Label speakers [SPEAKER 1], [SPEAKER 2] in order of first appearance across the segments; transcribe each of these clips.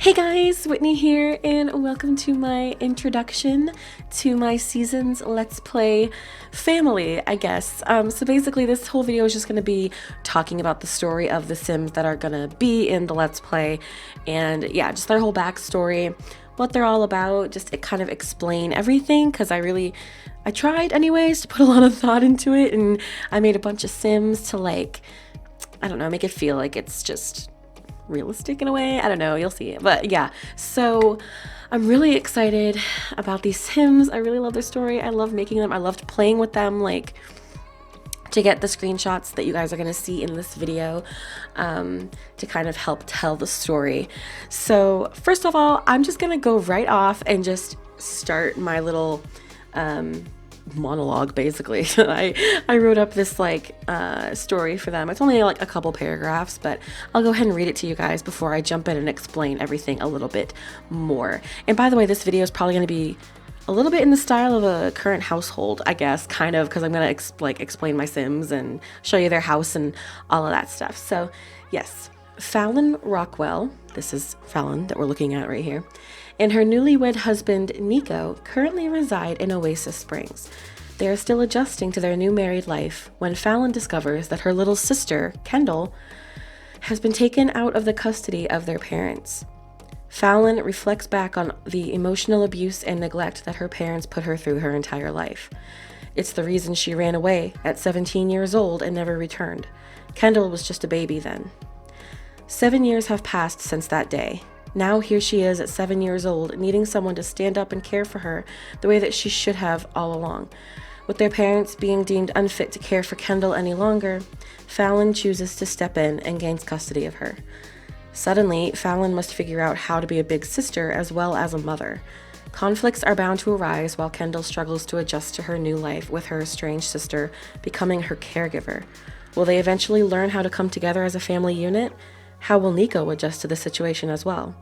[SPEAKER 1] Hey guys, Whitney here, and welcome to my introduction to my season's Let's Play family, I guess. So basically this whole video is just going to be talking about the story of the Sims that are going to be in the Let's Play, and yeah, just their whole backstory, what they're all about, just to kind of explain everything, because I tried anyways to put a lot of thought into it, and I made a bunch of Sims to I don't know, make it feel like it's just realistic in a way. I don't know, you'll see. But yeah, so I'm really excited about these Sims. I really love their story. I love making them. I loved playing with them, to get the screenshots that you guys are going to see in this video, to kind of help tell the story. So first of all, I'm just going to go right off and just start my little monologue. Basically, I wrote up this story for them. It's only a couple paragraphs, but I'll go ahead and read it to you guys before I jump in and explain everything a little bit more. And by the way, this video is probably going to be a little bit in the style of a current household, I guess, kind of, because I'm going to explain my Sims and show you their house and all of that stuff. So yes, Fallon Rockwell, this is Fallon that we're looking at right here, and her newlywed husband, Nico, currently reside in Oasis Springs. They are still adjusting to their new married life when Fallon discovers that her little sister, Kendall, has been taken out of the custody of their parents. Fallon reflects back on the emotional abuse and neglect that her parents put her through her entire life. It's the reason she ran away at 17 years old and never returned. Kendall was just a baby then. 7 years have passed since that day. Now here she is at 7 years old, needing someone to stand up and care for her the way that she should have all along. With their parents being deemed unfit to care for Kendall any longer, Fallon chooses to step in and gains custody of her. Suddenly, Fallon must figure out how to be a big sister as well as a mother. Conflicts are bound to arise while Kendall struggles to adjust to her new life with her estranged sister becoming her caregiver. Will they eventually learn how to come together as a family unit? How will Nico adjust to the situation as well?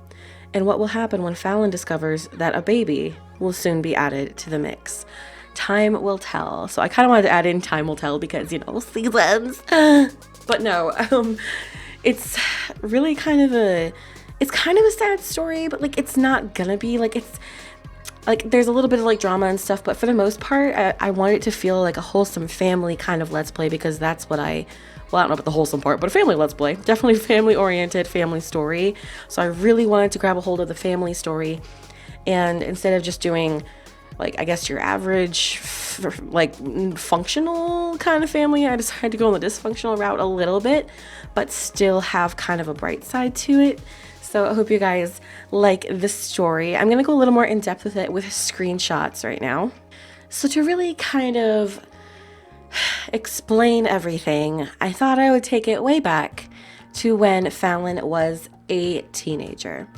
[SPEAKER 1] And what will happen when Fallon discovers that a baby will soon be added to the mix? Time will tell. So I kind of wanted to add in time will tell because, seasons. But no, it's really kind of a sad story, but it's not gonna be it's there's a little bit of drama and stuff, but for the most part, I want it to feel like a wholesome family kind of Let's Play, because that's what I don't know about the wholesome part, but a family Let's Play. Definitely family-oriented, family story. So I really wanted to grab a hold of the family story, and instead of just doing, I guess, your average, functional kind of family, I decided to go on the dysfunctional route a little bit, but still have kind of a bright side to it. So I hope you guys like this story. I'm going to go a little more in depth with it with screenshots right now. So to really kind of explain everything, I thought I would take it way back to when Fallon was a teenager.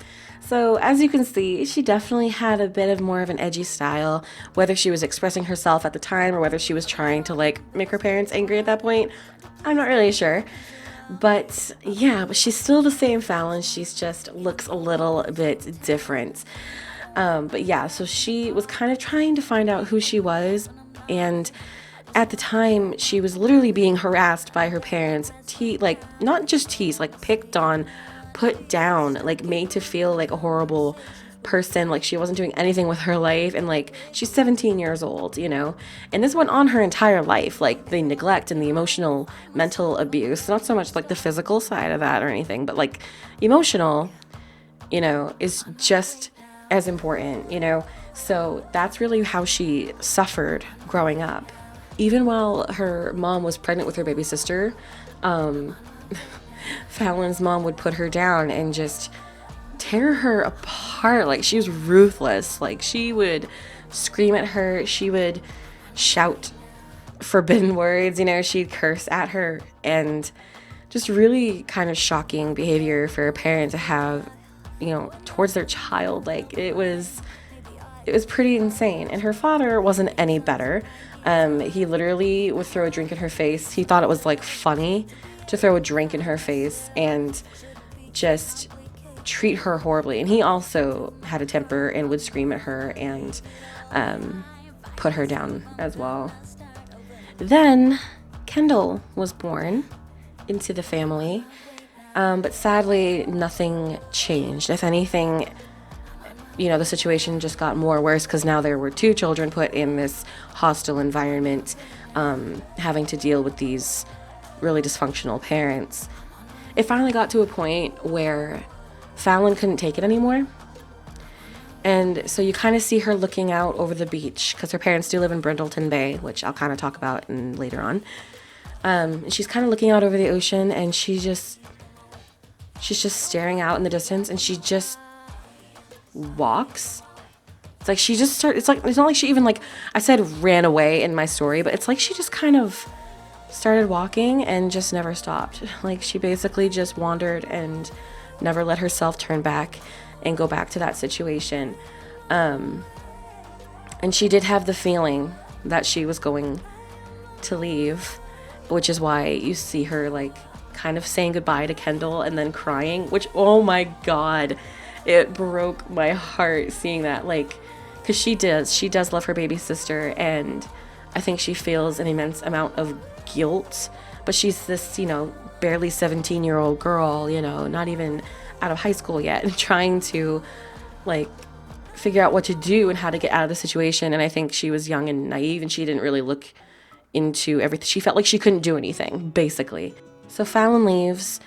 [SPEAKER 1] So as you can see, she definitely had a bit of more of an edgy style, whether she was expressing herself at the time or whether she was trying to make her parents angry at that point. I'm not really sure. But yeah, but she's still the same Fallon. She's just looks a little bit different. But yeah, so she was kind of trying to find out who she was, and at the time she was literally being harassed by her parents, not just teased, picked on, put down, made to feel like a horrible person, she wasn't doing anything with her life, and she's 17 years old, and this went on her entire life, the neglect and the emotional, mental abuse, not so much the physical side of that or anything, but emotional, is just as important, so that's really how she suffered growing up. Even while her mom was pregnant with her baby sister, Fallon's mom would put her down and just tear her apart. She was ruthless. She would scream at her, she would shout forbidden words, she'd curse at her, and just really kind of shocking behavior for a parent to have, towards their child. It was pretty insane. And her father wasn't any better. He literally would throw a drink in her face. He thought it was funny to throw a drink in her face and just treat her horribly. And he also had a temper and would scream at her and put her down as well. Then Kendall was born into the family, But sadly, nothing changed. If anything, the situation just got more worse because now there were 2 children put in this hostile environment, having to deal with these really dysfunctional parents. It finally got to a point where Fallon couldn't take it anymore. And so you kind of see her looking out over the beach because her parents do live in Brindleton Bay, which I'll kind of talk about later on. She's kind of looking out over the ocean, and she's just staring out in the distance, and she just walks. It's like she just started. It's not like she even, like I said, ran away in my story, but it's like she just kind of started walking and just never stopped. Like she basically just wandered and never let herself turn back and go back to that situation. And she did have the feeling that she was going to leave, which is why you see her like kind of saying goodbye to Kendall and then crying, which, oh my God, it broke my heart seeing that. Like, because she does love her baby sister, and I think she feels an immense amount of guilt, but she's this, barely 17-year-old girl, not even out of high school yet, and trying to like figure out what to do and how to get out of the situation. And I think she was young and naive, and she didn't really look into everything. She felt like she couldn't do anything, basically. So Fallon leaves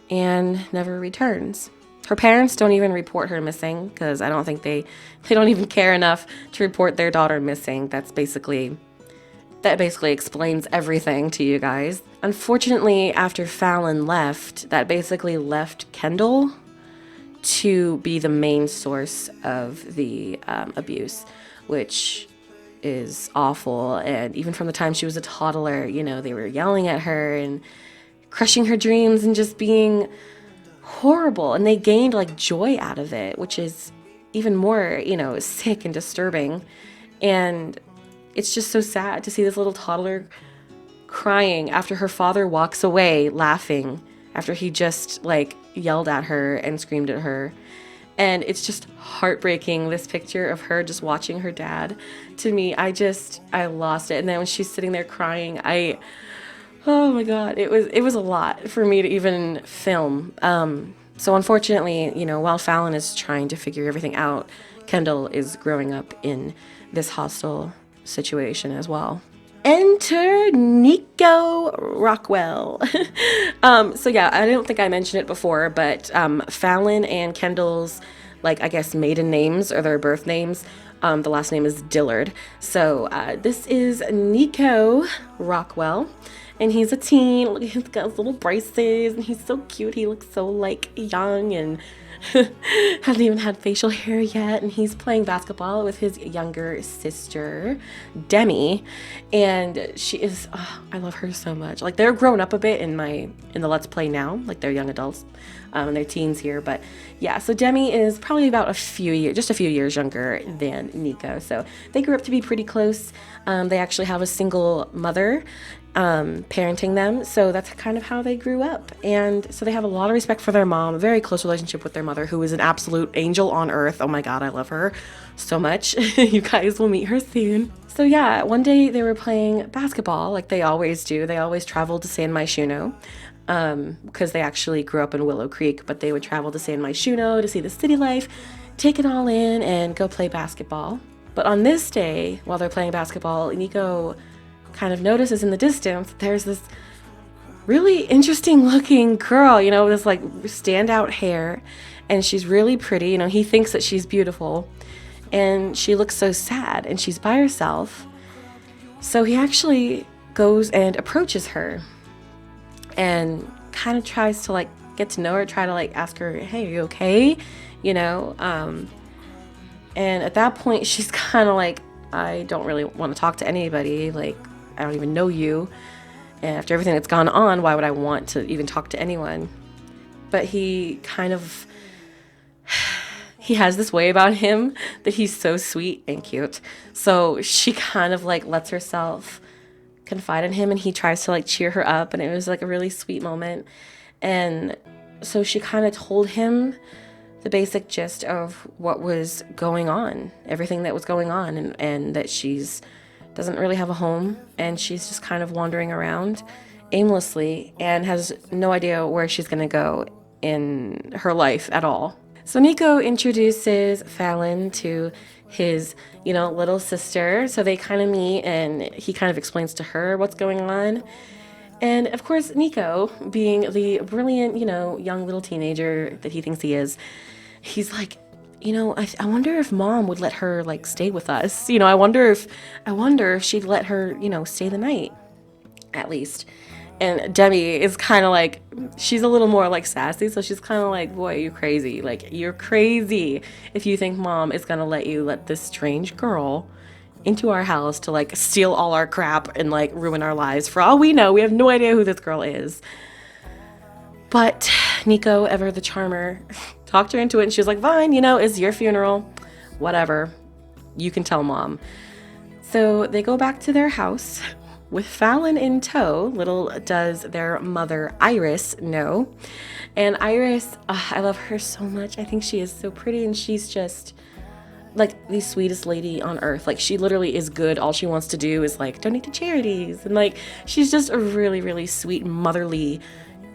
[SPEAKER 1] and never returns. Her parents don't even report her missing because I don't think they don't even care enough to report their daughter missing. That basically explains everything to you guys. Unfortunately, after Fallon left, that basically left Kendall to be the main source of the abuse, which is awful. And even from the time she was a toddler, they were yelling at her and crushing her dreams and just being horrible. And they gained like joy out of it, which is even more, sick and disturbing. And it's just so sad to see this little toddler crying after her father walks away laughing after he just like yelled at her and screamed at her. And it's just heartbreaking, this picture of her just watching her dad. To me, I lost it. And then when she's sitting there crying, oh my God, it was a lot for me to even film. So unfortunately, while Fallon is trying to figure everything out, Kendall is growing up in this hostile situation as well. Enter Nikko Rockwell. So yeah, I don't think I mentioned it before, but Fallon and Kendall's, I guess, maiden names or their birth names, the last name is Dillard. So this is Nikko Rockwell, and he's a teen. Look, he's got his little braces, and he's so cute. He looks so young and hasn't even had facial hair yet, and he's playing basketball with his younger sister Demi, and she is I love her so much. Like, they're grown up a bit in the Let's Play now, like they're young adults, and they're teens here, but yeah. So Demi is probably about a few years younger than Nico, so they grew up to be pretty close. They actually have a single mother parenting them, so that's kind of how they grew up. And so they have a lot of respect for their mom, a very close relationship with their mother, who is an absolute angel on earth. Oh my God, I love her so much. You guys will meet her soon. So yeah, one day they were playing basketball like they always do. They always traveled to San Myshuno because they actually grew up in Willow Creek, but they would travel to San Myshuno to see the city life, take it all in, and go play basketball. But on this day, while they're playing basketball, Nico kind of notices in the distance there's this really interesting looking girl, with this standout hair, and she's really pretty. He thinks that she's beautiful, and she looks so sad, and she's by herself. So he actually goes and approaches her and kind of tries to get to know her, try to ask her, hey, are you okay? And at that point she's kind of I don't really want to talk to anybody. I don't even know you. And after everything that's gone on, why would I want to even talk to anyone? But he has this way about him that he's so sweet and cute. So she kind of lets herself confide in him, and he tries to cheer her up. And it was a really sweet moment. And so she kind of told him the basic gist of what was going on, everything that was going on, and that she's doesn't really have a home, and she's just kind of wandering around aimlessly and has no idea where she's going to go in her life at all. So Nico introduces Fallon to his, little sister. So they kind of meet and he kind of explains to her what's going on. And of course, Nico, being the brilliant, young little teenager that he thinks he is, he's like, I wonder if mom would let her like stay with us. I wonder if she'd let her, stay the night at least. And Demi is kind of like, she's a little more like sassy. So she's kind of like, boy, you're crazy. Like, you're crazy if you think mom is going to let this strange girl into our house to like steal all our crap and like ruin our lives. For all we know, we have no idea who this girl is. But Nico, ever the charmer, talked her into it and she was like, fine, it's your funeral. Whatever. You can tell mom. So they go back to their house with Fallon in tow. Little does their mother, Iris, know. And Iris, I love her so much. I think she is so pretty and she's just like the sweetest lady on earth. Like, she literally is good. All she wants to do is like donate to charities. And like, she's just a really, really sweet, motherly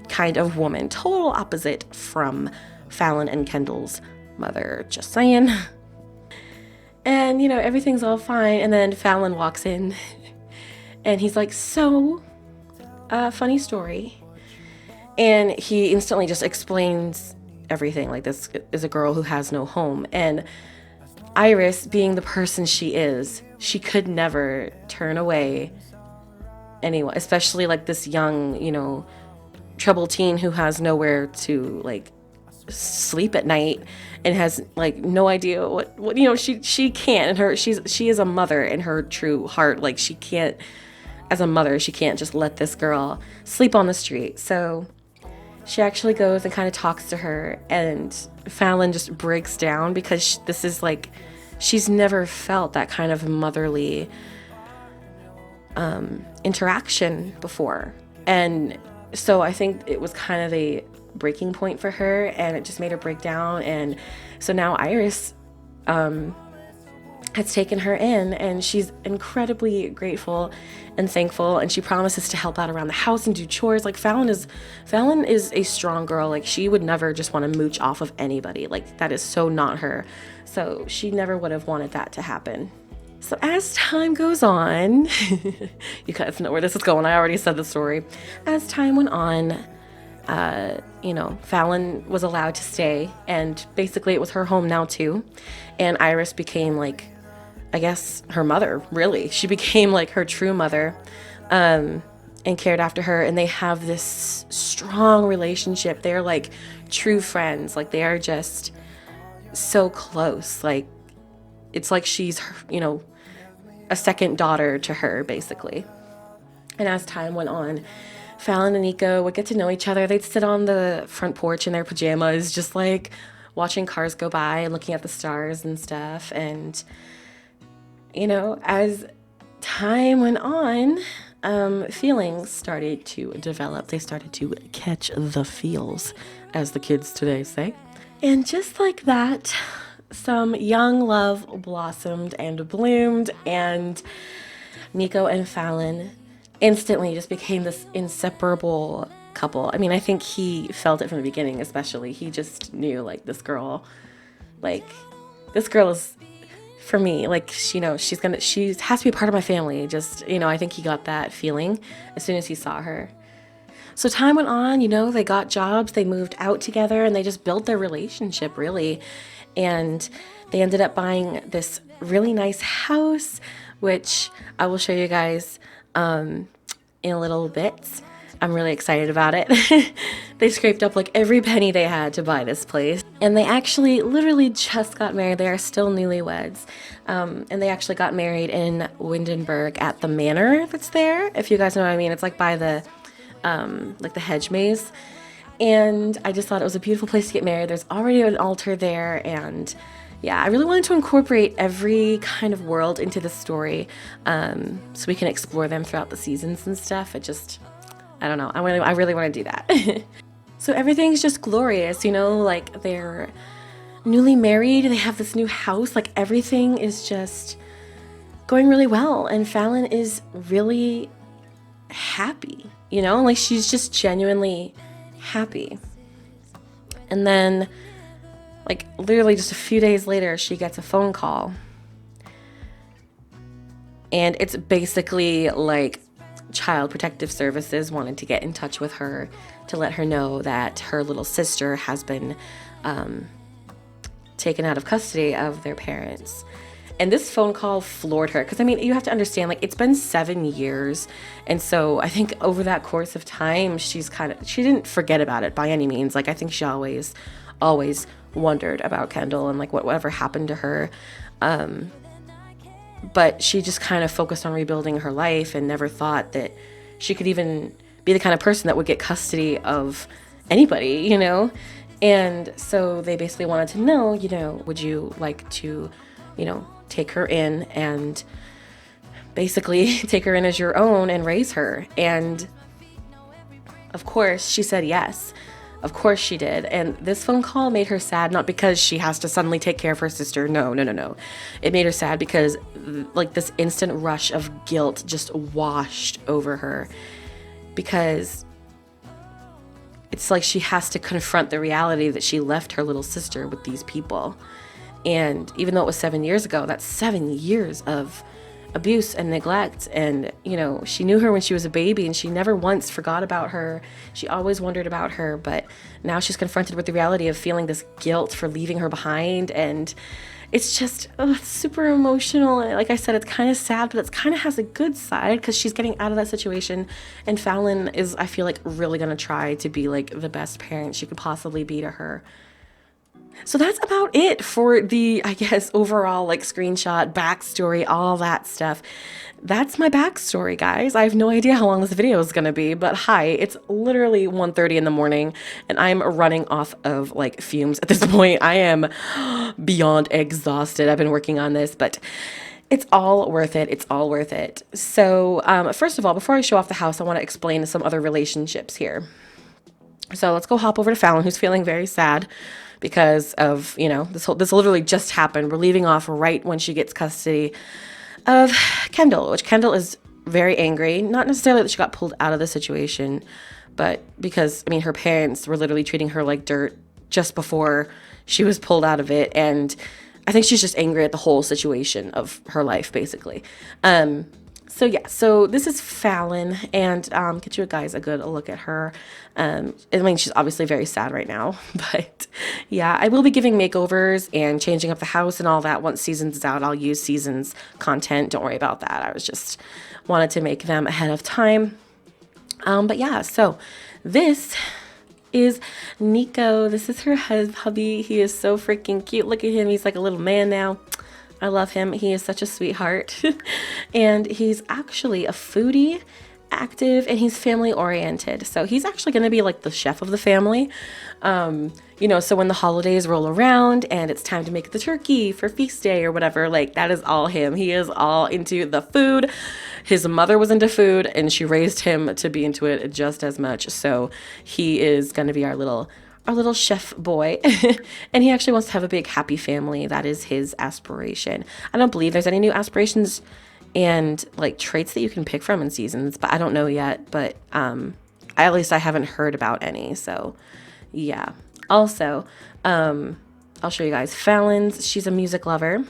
[SPEAKER 1] kind of woman. Total opposite from Fallon and Kendall's mother. Just saying. And, everything's all fine. And then Fallon walks in and he's like, so, funny story. And he instantly just explains everything. Like, this is a girl who has no home. And Iris, being the person she is, she could never turn away anyone, especially like this young, troubled teen who has nowhere to like sleep at night and has like no idea what she can't. And she is a mother in her true heart. Like, she can't, as a mother, she can't just let this girl sleep on the street. So she actually goes and kind of talks to her, and Fallon just breaks down because this is like, she's never felt that kind of motherly interaction before. And so I think it was kind of a breaking point for her, and it just made her break down. And so now Iris has taken her in, and she's incredibly grateful and thankful, and she promises to help out around the house and do chores. Like, Fallon is a strong girl. Like, she would never just want to mooch off of anybody. Like, that is so not her. So she never would have wanted that to happen. So as time goes on, you guys know where this is going. I already said the story. As time went on, Fallon was allowed to stay, and basically it was her home now too. And Iris became like, I guess, her mother, really. She became like her true mother, and cared after her. And they have this strong relationship. They're like true friends. Like, they are just so close. Like, it's like she's, a second daughter to her, basically. And as time went on, Fallon and Nico would get to know each other. They'd sit on the front porch in their pajamas, just like watching cars go by and looking at the stars and stuff. And, as time went on, feelings started to develop. They started to catch the feels, as the kids today say. And just like that, some young love blossomed and bloomed, and Nico and Fallon instantly just became this inseparable couple. I mean, I think he felt it from the beginning, especially. He just knew, like, this girl is for me. Like, she has to be a part of my family. Just, I think he got that feeling as soon as he saw her. So time went on, they got jobs, they moved out together, and they just built their relationship, really. And they ended up buying this really nice house, which I will show you guys in a little bit. I'm really excited about it. They scraped up like every penny they had to buy this place. And they actually literally just got married. They are still newlyweds. And they actually got married in Windenburg at the manor that's there. If you guys know what I mean, it's like by the hedge maze. And I just thought it was a beautiful place to get married. There's already an altar there, and yeah, I really wanted to incorporate every kind of world into the story, so we can explore them throughout the seasons and stuff. I don't know. I really want to do that. So everything's just glorious, like they're newly married. They have this new house. Like, everything is just going really well, and Fallon is really happy. Like, she's just genuinely happy. And then, like, literally just a few days later, she gets a phone call. And it's basically like Child Protective Services wanted to get in touch with her to let her know that her little sister has been taken out of custody of their parents. And this phone call floored her because, I mean, you have to understand, like, it's been 7 years. And so I think over that course of time, she didn't forget about it by any means. Like, I think she always wondered about Kendall and, like, whatever happened to her. But she just kind of focused on rebuilding her life and never thought that she could even be the kind of person that would get custody of anybody, you know? And so they basically wanted to know, you know, would you like to, you know, take her in and basically take her in as your own and raise her? And of course she said yes. Of course she did. And this phone call made her sad, not because she has to suddenly take care of her sister. No. It made her sad because, like, this instant rush of guilt just washed over her, because it's like she has to confront the reality that she left her little sister with these people. And even though it was 7 years ago, that's 7 years of abuse and neglect. And, you know, she knew her when she was a baby and she never once forgot about her. She always wondered about her, but now she's confronted with the reality of feeling this guilt for leaving her behind. And it's just it's super emotional. Like I said, it's kind of sad, but it kind of has a good side because she's getting out of that situation. And Fallon is, I feel like, really going to try to be like the best parent she could possibly be to her. So that's about it for the, I guess, overall, like, screenshot, backstory, all that stuff. That's my backstory, guys. I have no idea how long this video is going to be, but hi, it's literally 1:30 in the morning and I'm running off of, like, fumes at this point. I am beyond exhausted. I've been working on this, but it's all worth it. It's all worth it. So first of all, before I show off the house, I want to explain some other relationships here. So let's go hop over to Fallon, who's feeling very sad because of, you know, this literally just happened. We're leaving off right when she gets custody of Kendall, which Kendall is very angry. Not necessarily that she got pulled out of the situation, but because, I mean, her parents were literally treating her like dirt just before she was pulled out of it. And I think she's just angry at the whole situation of her life, basically. So this is Fallon, and get you guys a good look at her. I mean, she's obviously very sad right now, but yeah, I will be giving makeovers and changing up the house and all that once Seasons is out. I'll use Seasons content. Don't worry about that. I was just wanted to make them ahead of time. But yeah, so this is Nico. This is her hubby. He is so freaking cute. Look at him. He's like a little man now. I love him. He is such a sweetheart. And he's actually a foodie, active, and he's family oriented. So he's actually going to be like the chef of the family. You know, so when the holidays roll around and it's time to make the turkey for feast day or whatever, like, that is all him. He is all into the food. His mother was into food and she raised him to be into it just as much. So he is going to be our little chef boy. And he actually wants to have a big happy family. That is his aspiration. I don't believe there's any new aspirations and, like, traits that you can pick from in Seasons, but I don't know yet. But at least I haven't heard about any. So yeah. Also, I'll show you guys Fallon's. She's a music lover.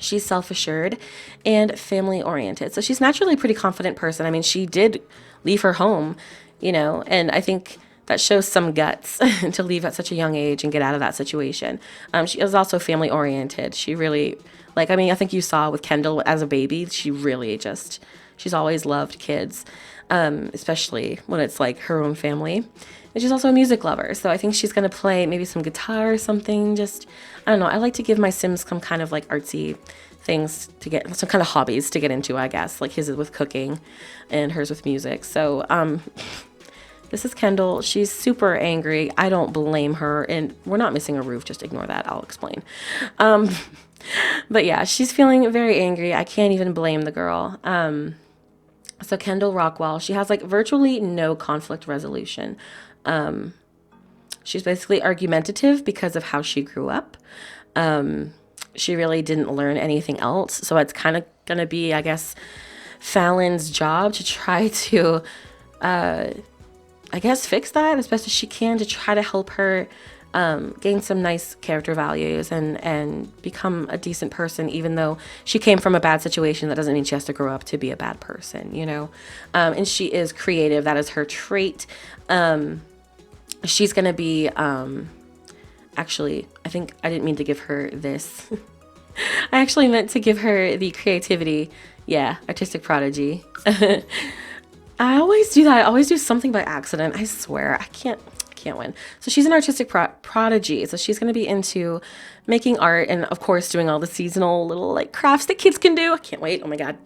[SPEAKER 1] She's self-assured and family oriented. So she's naturally a pretty confident person. I mean, she did leave her home, you know, and I think that shows some guts to leave at such a young age and get out of that situation. She is also family oriented. She really, like, I mean, I think you saw with Kendall as a baby, she really just, she's always loved kids, especially when it's like her own family. And she's also a music lover. So I think she's going to play maybe some guitar or something. Just, I don't know. I like to give my Sims some kind of like artsy things to get, some kind of hobbies to get into, I guess. Like his is with cooking and hers with music. So, this is Kendall. She's super angry. I don't blame her. And we're not missing a roof. Just ignore that. I'll explain. But yeah, she's feeling very angry. I can't even blame the girl. So Kendall Rockwell, she has like virtually no conflict resolution. She's basically argumentative because of how she grew up. She really didn't learn anything else. So it's kind of going to be, I guess, Fallon's job to try to, I guess, fix that as best as she can to try to help her gain some nice character values and become a decent person, even though she came from a bad situation. That doesn't mean she has to grow up to be a bad person, you know? And she is creative. That is her trait. She's going to be, actually, I think I didn't mean to give her this. I actually meant to give her the creativity. Yeah, artistic prodigy. I always do that. I always do something by accident. I swear. I can't win. So she's an artistic prodigy. So she's going to be into making art and, of course, doing all the seasonal little like crafts that kids can do. I can't wait. Oh my God.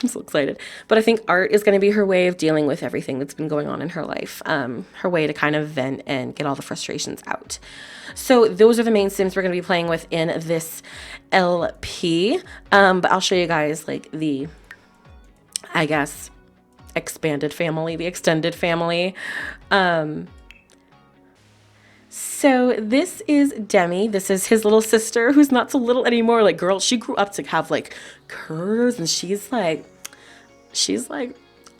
[SPEAKER 1] I'm so excited. But I think art is going to be her way of dealing with everything that's been going on in her life. Her way to kind of vent and get all the frustrations out. So those are the main Sims we're going to be playing with in this LP. But I'll show you guys like the, I guess, expanded family, the extended family. So this is Demi. This is his little sister who's not so little anymore. Like, girl, she grew up to have like curves, and she's like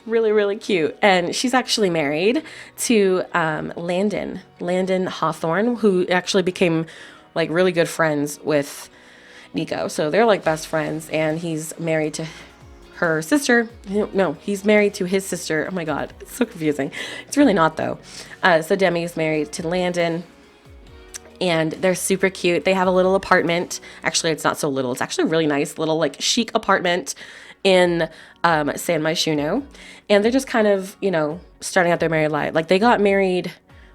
[SPEAKER 1] really, really cute. And she's actually married to Landon Hawthorne, who actually became like really good friends with Nico. So they're like best friends, and he's married to her sister. No, he's married to his sister. Oh my God, it's so confusing. It's really not though. So Demi is married to Landon, and they're super cute. They have a little apartment. Actually, it's not so little. It's actually a really nice little like chic apartment in San Myshuno. And they're just kind of, you know, starting out their married life. Like, they got married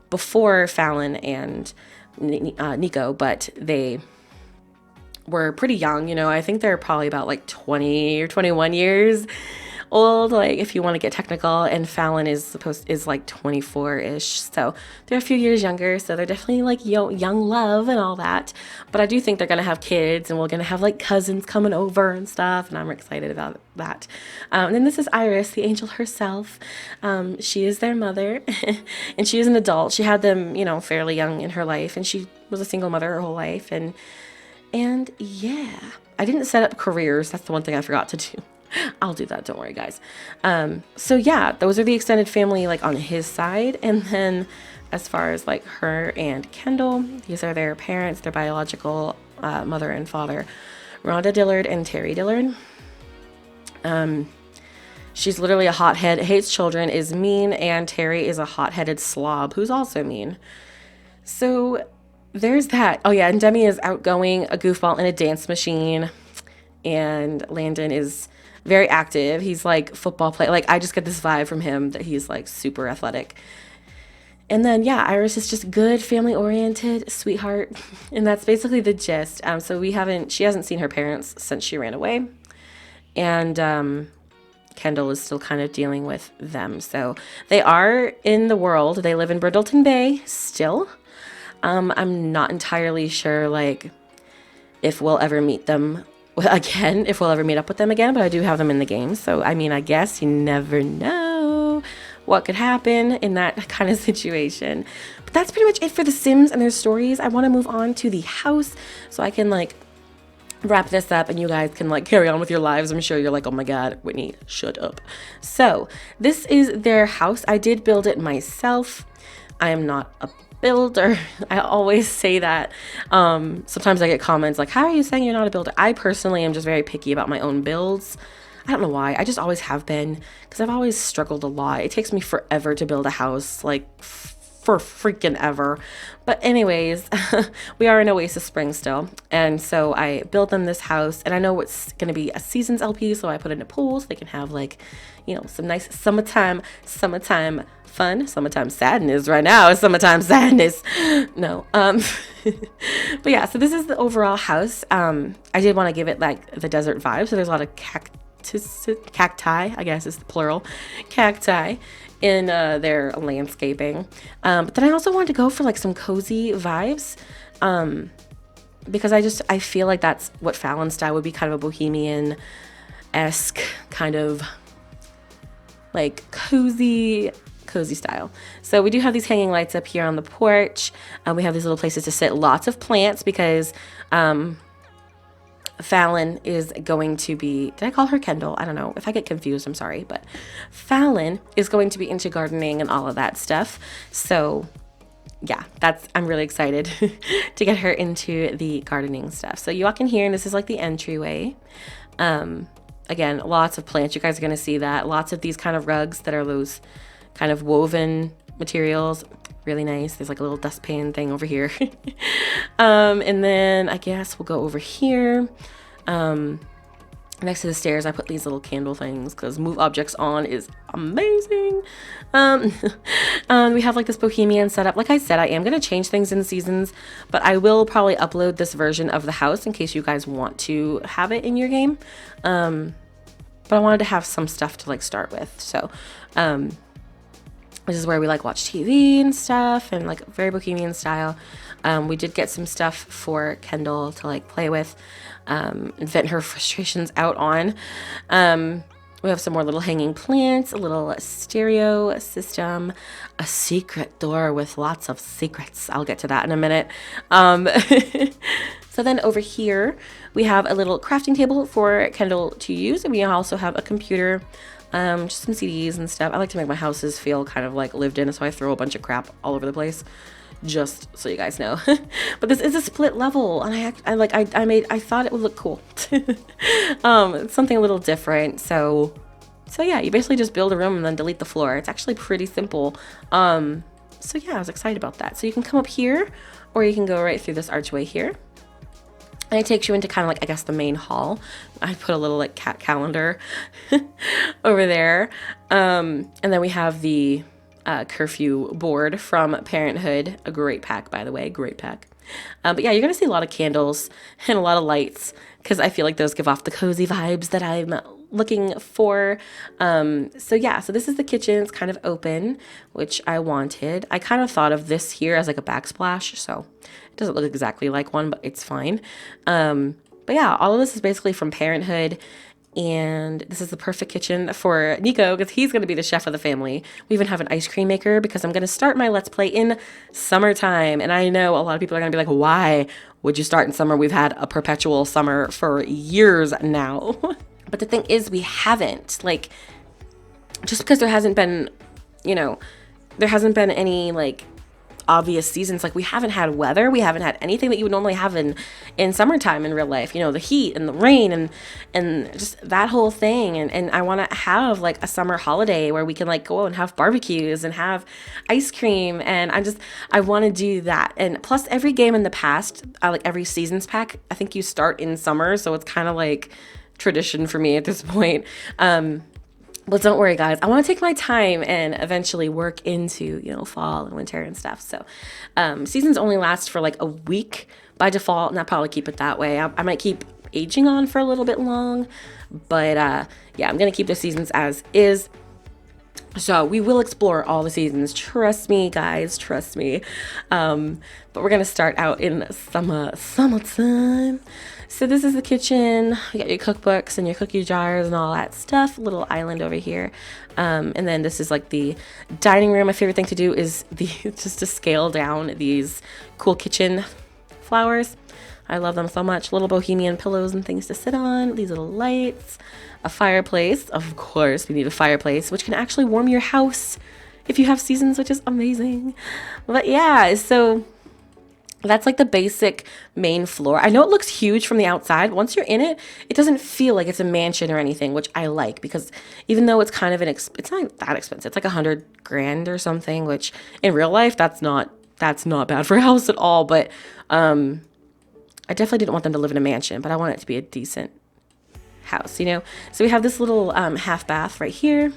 [SPEAKER 1] before Fallon and Nico, but they were pretty young, you know. I think they're probably about like 20 or 21 years old, like if you want to get technical, and Fallon is like 24-ish, so they're a few years younger, so they're definitely like young love and all that. But I do think they're gonna have kids, and we're gonna have like cousins coming over and stuff, and I'm excited about that. And then this is Iris, the angel herself. She is their mother and she is an adult. She had them, you know, fairly young in her life, and she was a single mother her whole life. And yeah, I didn't set up careers. That's the one thing I forgot to do. I'll do that. Don't worry, guys. So yeah, those are the extended family, like on his side. And then as far as like her and Kendall, these are their parents, their biological mother and father, Rhonda Dillard and Terry Dillard. She's literally a hothead, hates children, is mean, and Terry is a hot-headed slob who's also mean. So there's that. Oh yeah, and Demi is outgoing, a goofball, and a dance machine. And Landon is very active. He's like football player. Like, I just get this vibe from him that he's like super athletic. And then yeah, Iris is just good, family oriented, sweetheart. And that's basically the gist. So she hasn't seen her parents since she ran away. And Kendall is still kind of dealing with them. So they are in the world. They live in Brindleton Bay still. I'm not entirely sure like if we'll ever meet them again, if we'll ever meet up with them again, but I do have them in the game. So, I mean, I guess you never know what could happen in that kind of situation. But that's pretty much it for the Sims and their stories. I want to move on to the house so I can like wrap this up and you guys can like carry on with your lives. I'm sure you're like, oh my God, Whitney, shut up. So this is their house. I did build it myself. I am not a builder. I always say that. Sometimes I get comments like, how are you saying you're not a builder? I personally am just very picky about my own builds. I don't know why. I just always have been, because I've always struggled a lot. It takes me forever to build a house, like for freaking ever. But anyways, we are in Oasis Springs still. And so I built them this house, and I know it's going to be a seasons LP, so I put in a pool so they can have like, you know, some nice summertime fun. Summertime sadness right now. It's summertime sadness. No. But yeah, so this is the overall house. I did want to give it like the desert vibe. So there's a lot of cacti, I guess is the plural, cacti in their landscaping. But then I also wanted to go for like some cozy vibes. Because I feel like that's what Fallon's style would be, kind of a bohemian-esque kind of like cozy style. So we do have these hanging lights up here on the porch. We have these little places to sit, lots of plants, because Fallon is going to be, did I call her Kendall? I don't know. If I get confused, I'm sorry. But Fallon is going to be into gardening and all of that stuff. So yeah, I'm really excited to get her into the gardening stuff. So you walk in here and this is like the entryway. Again, lots of plants. You guys are going to see that. Lots of these kind of rugs that are those kind of woven materials. Really nice. There's like a little dustpan thing over here. And then I guess we'll go over here. Next to the stairs, I put these little candle things because move objects on is amazing. We have like this bohemian setup. Like I said, I am going to change things in seasons, but I will probably upload this version of the house in case you guys want to have it in your game. But I wanted to have some stuff to like start with. So, this is where we like watch TV and stuff and like very bohemian style. We did get some stuff for Kendall to like play with, and vent her frustrations out on. We have some more little hanging plants, a little stereo system, a secret door with lots of secrets. I'll get to that in a minute. So then over here, we have a little crafting table for Kendall to use. And we also have a computer, just some CDs and stuff. I like to make my houses feel kind of like lived in, so I throw a bunch of crap all over the place, just so you guys know. But this is a split level, and I thought it would look cool. It's something a little different. So yeah, you basically just build a room and then delete the floor. It's actually pretty simple. So yeah, I was excited about that. So you can come up here, or you can go right through this archway here. And it takes you into kind of like, I guess, the main hall. I put a little like cat calendar over there. And then we have the curfew board from Parenthood. A great pack, by the way. Great pack. But yeah, you're going to see a lot of candles and a lot of lights because I feel like those give off the cozy vibes that I'm looking for. So yeah, so this is the kitchen. It's kind of open, which I wanted. I kind of thought of this here as like a backsplash, so it doesn't look exactly like one, but it's fine. But yeah, all of this is basically from Parenthood. And this is the perfect kitchen for Nico because he's going to be the chef of the family. We even have an ice cream maker because I'm going to start my Let's Play in summertime. And I know a lot of people are going to be like, why would you start in summer? We've had a perpetual summer for years now. But the thing is, we haven't. Like, just because there hasn't been, there hasn't been any, like, obvious seasons. Like, we haven't had weather. We haven't had anything that you would normally have in summertime in real life. The heat and the rain and just that whole thing. And I want to have, like, a summer holiday where we can, like, go out and have barbecues and have ice cream. And I want to do that. And plus, every game in the past, like, every seasons pack, I think you start in summer. So it's kind of like tradition for me at this point. But don't worry, guys. I want to take my time and eventually work into, fall and winter and stuff. So seasons only last for like a week by default, and I'll probably keep it that way. I might keep aging on for a little bit long, but yeah, I'm going to keep the seasons as is. So we will explore all the seasons. Trust me, guys. Trust me. But we're going to start out in summertime. So this is the kitchen. You got your cookbooks and your cookie jars and all that stuff. Little island over here. And then this is like the dining room. My favorite thing to do is just to scale down these cool kitchen flowers. I love them so much. Little bohemian pillows and things to sit on. These little lights. A fireplace. Of course, we need a fireplace, which can actually warm your house if you have seasons, which is amazing. But yeah, so that's like the basic main floor. I know it looks huge from the outside, but once you're in it, it doesn't feel like it's a mansion or anything, which I like because even though it's kind of it's not that expensive. It's like $100,000 or something, which in real life, that's not bad for a house at all. But I definitely didn't want them to live in a mansion, but I want it to be a decent house, So we have this little half bath right here.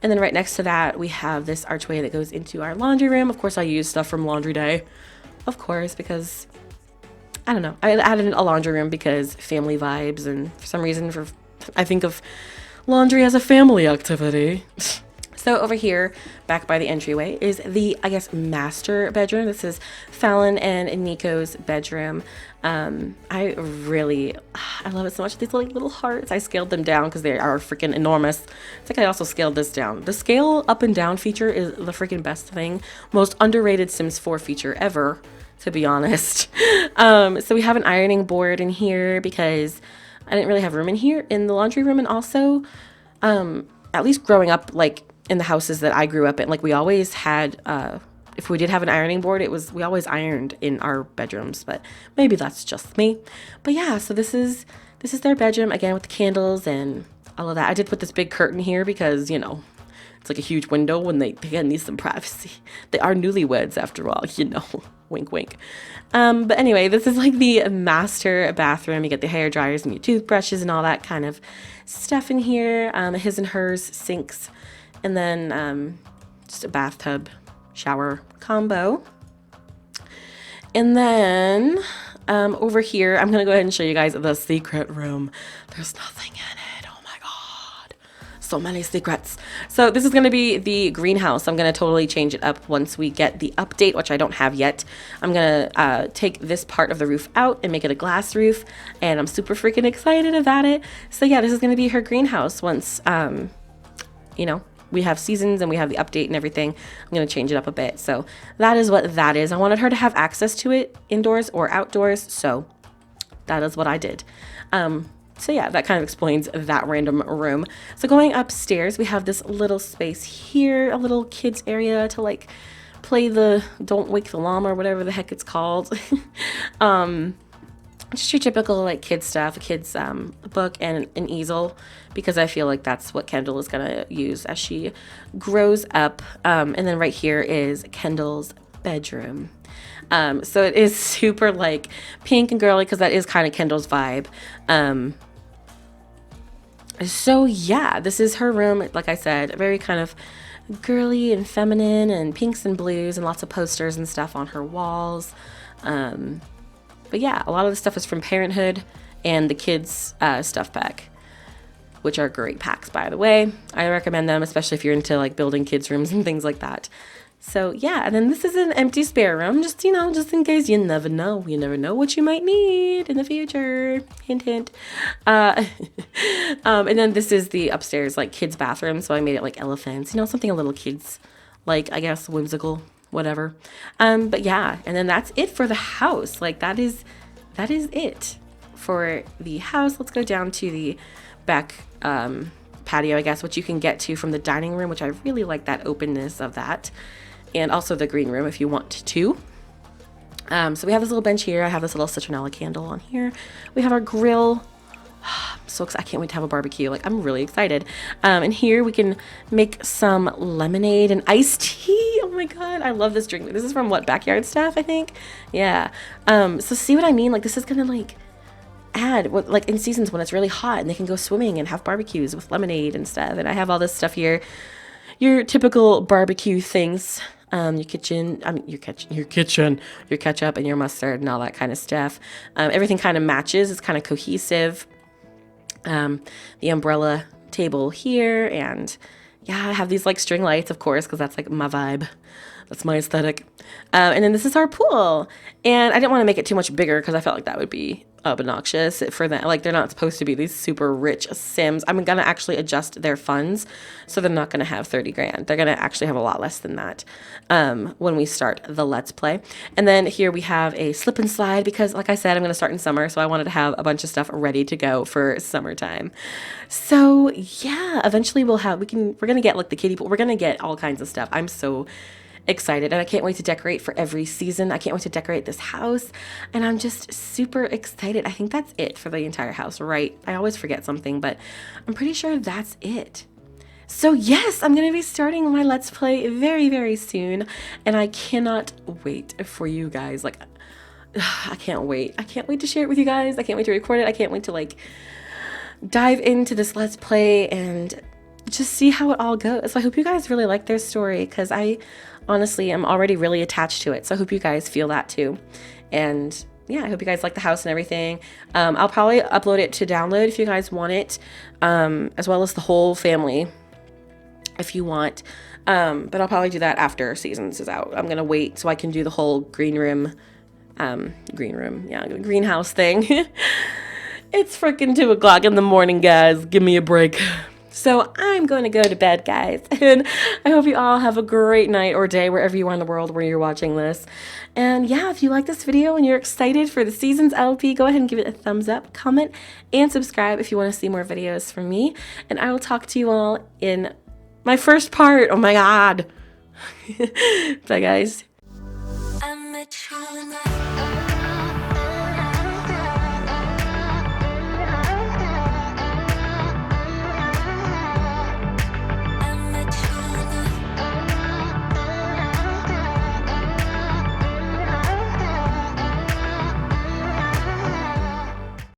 [SPEAKER 1] And then right next to that, we have this archway that goes into our laundry room. Of course, I use stuff from laundry day. Of course, because I don't know. I added a laundry room because family vibes, and for some reason, I think of laundry as a family activity. So over here, back by the entryway, is the, I guess, master bedroom. This is Fallon and Nico's bedroom. I love it so much. These little hearts. I scaled them down because they are freaking enormous. I think I also scaled this down. The scale up and down feature is the freaking best thing. Most underrated Sims 4 feature ever. to be honest. So we have an ironing board in here because I didn't really have room in here in the laundry room. And also, at least growing up, like in the houses that I grew up in, like we always had, if we did have an ironing board, we always ironed in our bedrooms, but maybe that's just me. But yeah, so this is their bedroom again with the candles and all of that. I did put this big curtain here because, you know, it's like a huge window when they need some privacy. They are newlyweds after all, you know, wink, wink. But anyway, this is like the master bathroom. You get the hair dryers and your toothbrushes and all that kind of stuff in here. His and hers sinks, and then just a bathtub shower combo. And then over here, I'm gonna go ahead and show you guys the secret room. There's nothing in it. Oh my god, so many secrets. So this is gonna be the greenhouse. I'm gonna totally change it up once we get the update, which I don't have yet. I'm gonna take this part of the roof out and make it a glass roof, and I'm super freaking excited about it. So yeah, this is gonna be her greenhouse once you know, we have seasons and we have the update and everything. I'm going to change it up a bit. So that is what that is. I wanted her to have access to it indoors or outdoors. So that is what I did. So yeah, that kind of explains that random room. So going upstairs, we have this little space here, a little kids area to like play the Don't Wake the Llama or whatever the heck it's called. Just your typical like kids stuff, a kid's book and an easel, because I feel like that's what Kendall is gonna use as she grows up. And then right here is Kendall's bedroom. So it is super like pink and girly because that is kind of Kendall's vibe. So yeah, this is her room. Like I said, very kind of girly and feminine and pinks and blues and lots of posters and stuff on her walls. But yeah, a lot of the stuff is from Parenthood and the kids stuff pack, which are great packs, by the way. I recommend them, especially if you're into like building kids rooms and things like that. So yeah, and then this is an empty spare room, just, you know, just in case. You never know. You never know what you might need in the future. Hint, hint. And then this is the upstairs like kids bathroom. So I made it like elephants, you know, something a little kids like, I guess, whimsical. Whatever. But yeah, and then that's it for the house. Like that is it for the house. Let's go down to the back patio, I guess, which you can get to from the dining room, which I really like that openness of that, and also the green room if you want to. So we have this little bench here. I have this little citronella candle on here. We have our grill. So excited. I can't wait to have a barbecue. Like, I'm really excited. And here we can make some lemonade and iced tea. Oh my god, I love this drink. This is from what, Backyard Stuff, I think? Yeah. So see what I mean? Like, this is gonna like add what, like in seasons when it's really hot and they can go swimming and have barbecues with lemonade and stuff. And I have all this stuff here. Your typical barbecue things. Your ketchup and your mustard and all that kind of stuff. Everything kind of matches. It's kind of cohesive. The umbrella table here, and yeah, I have these like string lights, of course, because that's like my vibe. That's my aesthetic. And then this is our pool, and I didn't want to make it too much bigger because I felt like that would be obnoxious for them. Like, they're not supposed to be these super rich Sims. I'm gonna actually adjust their funds, so they're not gonna have 30 grand. They're gonna actually have a lot less than that when we start the Let's Play. And then here we have a slip and slide because, like I said, I'm gonna start in summer, so I wanted to have a bunch of stuff ready to go for summertime. So yeah, eventually we're gonna get like the kiddie pool. We're gonna get all kinds of stuff. I'm so excited, and I can't wait to decorate for every season. I can't wait to decorate this house, and I'm just super excited. I think that's it for the entire house, right? I always forget something, but I'm pretty sure that's it. So yes, I'm going to be starting my Let's Play very, very soon, and I cannot wait for you guys. Like, I can't wait. I can't wait to share it with you guys. I can't wait to record it. I can't wait to like dive into this Let's Play and just see how it all goes. So I hope you guys really like their story, because I honestly am already really attached to it. So I hope you guys feel that too. And yeah, I hope you guys like the house and everything. I'll probably upload it to download if you guys want it, as well as the whole family if you want. But I'll probably do that after Seasons is out. I'm gonna wait so I can do the whole greenhouse thing. It's freaking 2 o'clock in the morning, guys. Give me a break. So I'm going to go to bed, guys. And I hope you all have a great night or day wherever you are in the world where you're watching this. And yeah, if you like this video and you're excited for the Seasons LP, go ahead and give it a thumbs up, comment, and subscribe if you want to see more videos from me. And I will talk to you all in my first part. Oh my God. Bye, guys.